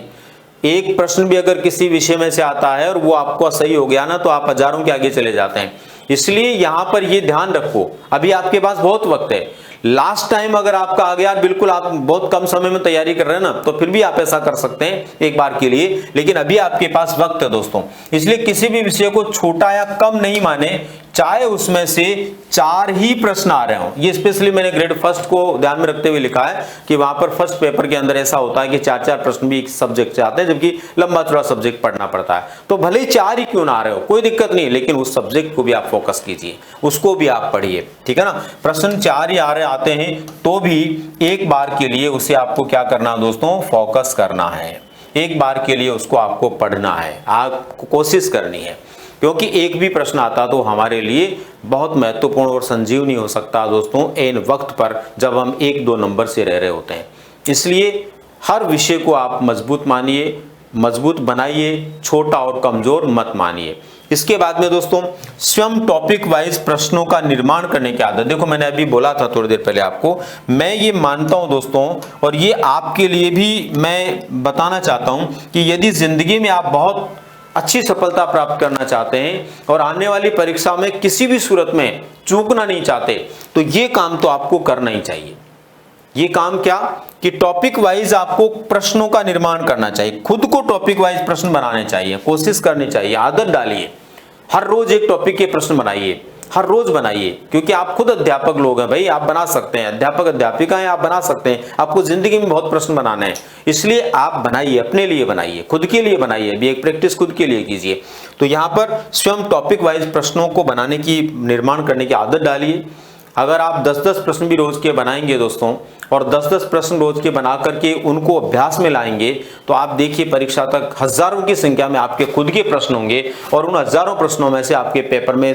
एक प्रश्न भी अगर किसी विषय में से आता है और वो आपको सही हो गया ना, तो आप हजारों के आगे चले जाते हैं। इसलिए यहां पर ये ध्यान रखो, अभी आपके पास बहुत वक्त है। लास्ट टाइम अगर आपका आ गया, बिल्कुल आप बहुत कम समय में तैयारी कर रहे हैं ना, तो फिर भी आप ऐसा कर सकते हैं एक बार के लिए, लेकिन अभी आपके पास वक्त है दोस्तों। इसलिए किसी भी विषय को छोटा या कम नहीं माने, चाहे उसमें से 4 ही प्रश्न आ रहे हो। ये स्पेशली मैंने ग्रेड फर्स्ट को ध्यान में रखते हुए लिखा है कि वहां पर फर्स्ट पेपर के अंदर ऐसा होता है कि 4-4 प्रश्न भी एक सब्जेक्ट से आते हैं, जबकि लंबा चौड़ा सब्जेक्ट पढ़ना पड़ता है। तो भले ही 4 ही क्यों ना आ रहे हो, कोई दिक्कत नहीं, लेकिन उस सब्जेक्ट को भी आप फोकस कीजिए, उसको भी आप पढ़िए, ठीक है ना। प्रश्न 4 ही आते हैं तो भी एक बार के लिए उसे आपको क्या करना है दोस्तों, फोकस करना है। एक बार के लिए उसको आपको पढ़ना है, आपको कोशिश करनी है, क्योंकि एक भी प्रश्न आता तो हमारे लिए बहुत महत्वपूर्ण और संजीवनी हो सकता है दोस्तों इन वक्त पर जब हम 1-2 नंबर से रह रहे होते हैं। इसलिए हर विषय को आप मजबूत मानिए, मजबूत बनाइए, छोटा और कमजोर मत मानिए। इसके बाद में दोस्तों स्वयं टॉपिक वाइज प्रश्नों का निर्माण करने की आदत। देखो मैंने अभी बोला था थोड़ी देर पहले आपको, मैं ये मानता हूं दोस्तों, और ये आपके लिए भी मैं बताना चाहता हूं कि यदि जिंदगी में आप बहुत अच्छी सफलता प्राप्त करना चाहते हैं और आने वाली परीक्षा में किसी भी सूरत में चूकना नहीं चाहते, तो ये काम तो आपको करना ही चाहिए। ये काम क्या कि टॉपिक वाइज आपको प्रश्नों का निर्माण करना चाहिए, खुद को टॉपिक वाइज प्रश्न बनाने चाहिए, कोशिश करनी चाहिए, आदत डालिए। हर रोज एक टॉपिक के प्रश्न बनाइए, हर रोज बनाइए, क्योंकि आप खुद अध्यापक लोग हैं भाई, आप बना सकते हैं, अध्यापक अध्यापिका हैं, आप बना सकते हैं। आपको जिंदगी में बहुत प्रश्न बनाने हैं, इसलिए आप बनाइए, अपने लिए बनाइए, खुद के लिए बनाइए, अभी एक प्रैक्टिस खुद के लिए कीजिए। तो यहाँ पर स्वयं टॉपिक वाइज प्रश्नों को बनाने की, निर्माण करने की आदत डालिए। अगर आप 10-10 प्रश्न भी रोज के बनाएंगे दोस्तों, और 10-10 प्रश्न रोज के बना करके उनको अभ्यास में लाएंगे, तो आप देखिए परीक्षा तक हजारों की संख्या में आपके खुद के प्रश्न होंगे, और उन हजारों प्रश्नों में से आपके पेपर में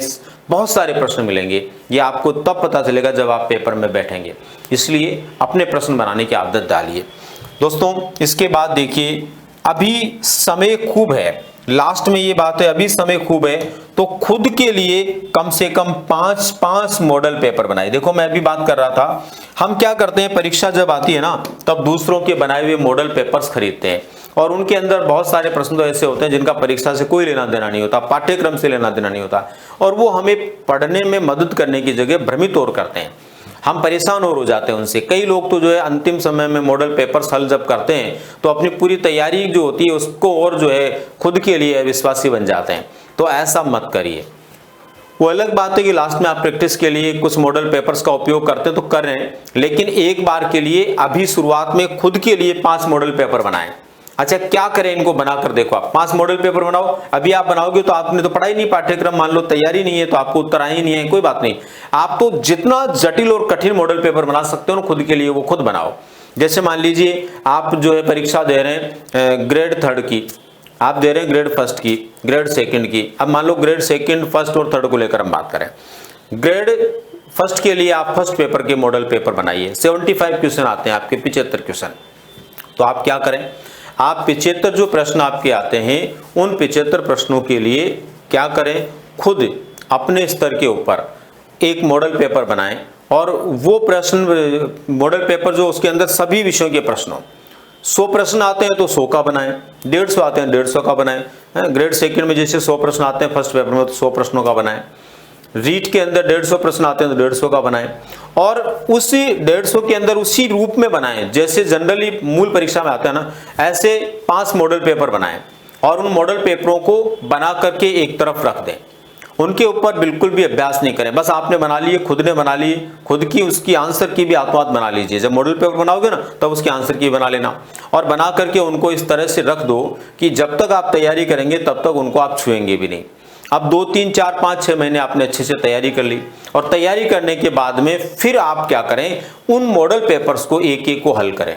बहुत सारे प्रश्न मिलेंगे। ये आपको तब पता चलेगा जब आप पेपर में बैठेंगे। इसलिए अपने प्रश्न बनाने की आदत डालिए दोस्तों। इसके बाद देखिए, अभी समय खूब है, लास्ट में ये बात है, अभी समय खूब है, तो खुद के लिए कम से कम 5 मॉडल पेपर बनाए। देखो मैं अभी बात कर रहा था, हम क्या करते हैं, परीक्षा जब आती है ना, तब दूसरों के बनाए हुए मॉडल पेपर्स खरीदते हैं, और उनके अंदर बहुत सारे प्रश्न तो ऐसे होते हैं जिनका परीक्षा से कोई लेना देना नहीं होता, पाठ्यक्रम से लेना देना नहीं होता, और वो हमें पढ़ने में मदद करने की जगह भ्रमित और करते हैं। हम परेशान और हो जाते हैं उनसे। कई लोग तो जो है अंतिम समय में मॉडल पेपर्स हल जब करते हैं, तो अपनी पूरी तैयारी जो होती है उसको और जो है खुद के लिए विश्वासी बन जाते हैं। तो ऐसा मत करिए। वो अलग बात है कि लास्ट में आप प्रैक्टिस के लिए कुछ मॉडल पेपर्स का उपयोग करते हैं तो करें, लेकिन एक बार के लिए अभी शुरुआत में खुद के लिए 5 मॉडल पेपर बनाएं। अच्छा क्या करें, इनको बनाकर देखो, आप 5 मॉडल पेपर बनाओ। अभी आप बनाओगे तो आपने तो पढ़ाई नहीं, पाठ्यक्रम मान लो तैयारी नहीं है, तो आपको उत्तर आए ही नहीं है, कोई बात नहीं। आप तो जितना जटिल और कठिन मॉडल पेपर बना सकते हो ना खुद के लिए, वो खुद बनाओ। जैसे मान लीजिए आप जो है परीक्षा दे रहे हैं ग्रेड 3 की, आप दे रहे हैं ग्रेड 1 की, ग्रेड 2 की। अब मान लो ग्रेड 2, 1 और 3 को लेकर हम बात करें। ग्रेड 1 के लिए आप फर्स्ट पेपर के मॉडल पेपर बनाइए। 75 क्वेश्चन आते हैं आपके, 75 क्वेश्चन। तो आप क्या करें, आप 75 जो प्रश्न आपके आते हैं, उन 75 प्रश्नों के लिए क्या करें, खुद अपने स्तर के ऊपर एक मॉडल पेपर बनाएं, और वो प्रश्न मॉडल पेपर जो उसके अंदर सभी विषयों के प्रश्नों, 100 प्रश्न आते हैं तो 100 का बनाएं, 150 आते हैं 150 का बनाएं। ग्रेड 2 में जैसे 100 प्रश्न आते हैं फर्स्ट पेपर में, तो 100 प्रश्नों का बनाएं। रीट के अंदर 150 प्रश्न आते हैं तो 150 का बनाएं, और उसी 150 के अंदर उसी रूप में बनाएं जैसे जनरली मूल परीक्षा में आता है ना, ऐसे 5 मॉडल पेपर बनाएं, और उन मॉडल पेपरों को बना करके एक तरफ रख दें। उनके ऊपर बिल्कुल भी अभ्यास नहीं करें, बस आपने बना लिए, खुद ने बना लिए, खुद की उसकी आंसर की भी आत्मात बना लीजिए। जब मॉडल पेपर बनाओगे ना, तब उसके आंसर की बना लेना, और बना करके उनको इस तरह से रख दो कि जब तक आप तैयारी करेंगे तब तक उनको आप छुएंगे भी नहीं। अब 2, 3, 4, 5, 6 महीने आपने अच्छे से तैयारी कर ली, और तैयारी करने के बाद में फिर आप क्या करें, उन मॉडल पेपर्स को एक एक को हल करें।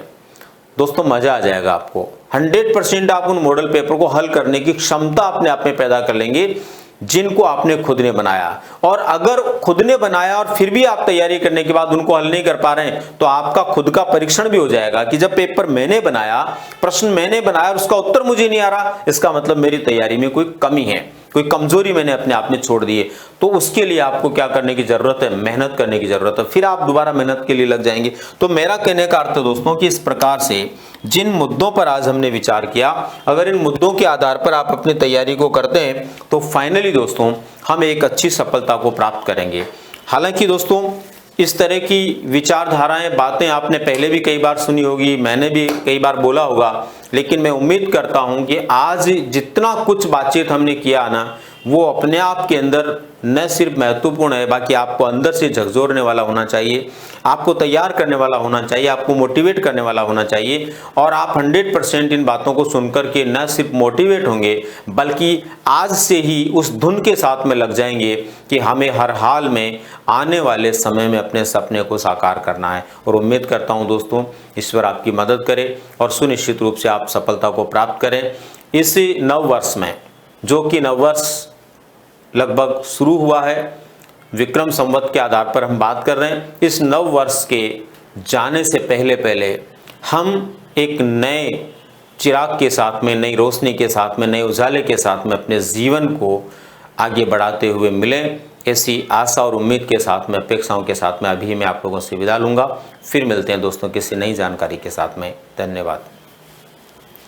दोस्तों मजा आ जाएगा आपको। 100% आप उन मॉडल पेपर को हल करने की क्षमता अपने आप में पैदा कर लेंगे, जिनको आपने खुद ने बनाया। और अगर खुद ने बनाया और फिर भी आप तैयारी करने के बाद उनको हल नहीं कर पा रहे हैं, तो आपका खुद का परीक्षण भी हो जाएगा कि जब पेपर मैंने बनाया, प्रश्न मैंने बनाया और उसका उत्तर मुझे नहीं आ रहा, इसका मतलब मेरी तैयारी में कोई कमी है, कोई कमजोरी मैंने अपने आप में छोड़ दी है। तो उसके लिए आपको क्या करने की जरूरत है, मेहनत करने की जरूरत है, फिर आप दोबारा मेहनत के लिए लग जाएंगे। तो मेरा कहने का अर्थ है दोस्तों कि इस प्रकार से जिन मुद्दों पर आज हमने विचार किया, अगर इन मुद्दों के आधार पर आप अपनी तैयारी को करते हैं, तो फाइनली दोस्तों हम एक अच्छी सफलता को प्राप्त करेंगे। हालांकि दोस्तों इस तरह की विचारधाराएं, बातें आपने पहले भी कई बार सुनी होगी, मैंने भी कई बार बोला होगा, लेकिन मैं उम्मीद करता हूं कि आज जितना कुछ बातचीत हमने किया ना, वो अपने आप के अंदर न सिर्फ महत्वपूर्ण है, बाकी आपको अंदर से झकझोरने वाला होना चाहिए, आपको तैयार करने वाला होना चाहिए, आपको मोटिवेट करने वाला होना चाहिए। और आप 100% इन बातों को सुनकर के न सिर्फ मोटिवेट होंगे, बल्कि आज से ही उस धुन के साथ में लग जाएंगे कि हमें हर हाल में आने वाले समय में अपने सपने को साकार करना है। और उम्मीद करता हूं दोस्तों ईश्वर आपकी मदद करे और सुनिश्चित रूप से आप सफलता को प्राप्त करें। इस नव वर्ष में, जो कि नव वर्ष लगभग शुरू हुआ है, विक्रम संवत के आधार पर हम बात कर रहे हैं, इस नव वर्ष के जाने से पहले पहले हम एक नए चिराग के साथ में, नई रोशनी के साथ में, नए उजाले के साथ में अपने जीवन को आगे बढ़ाते हुए मिलें। ऐसी आशा और उम्मीद के साथ में, अपेक्षाओं के साथ में अभी मैं आप लोगों से विदा लूँगा। फिर मिलते हैं दोस्तों किसी नई जानकारी के साथ में। धन्यवाद।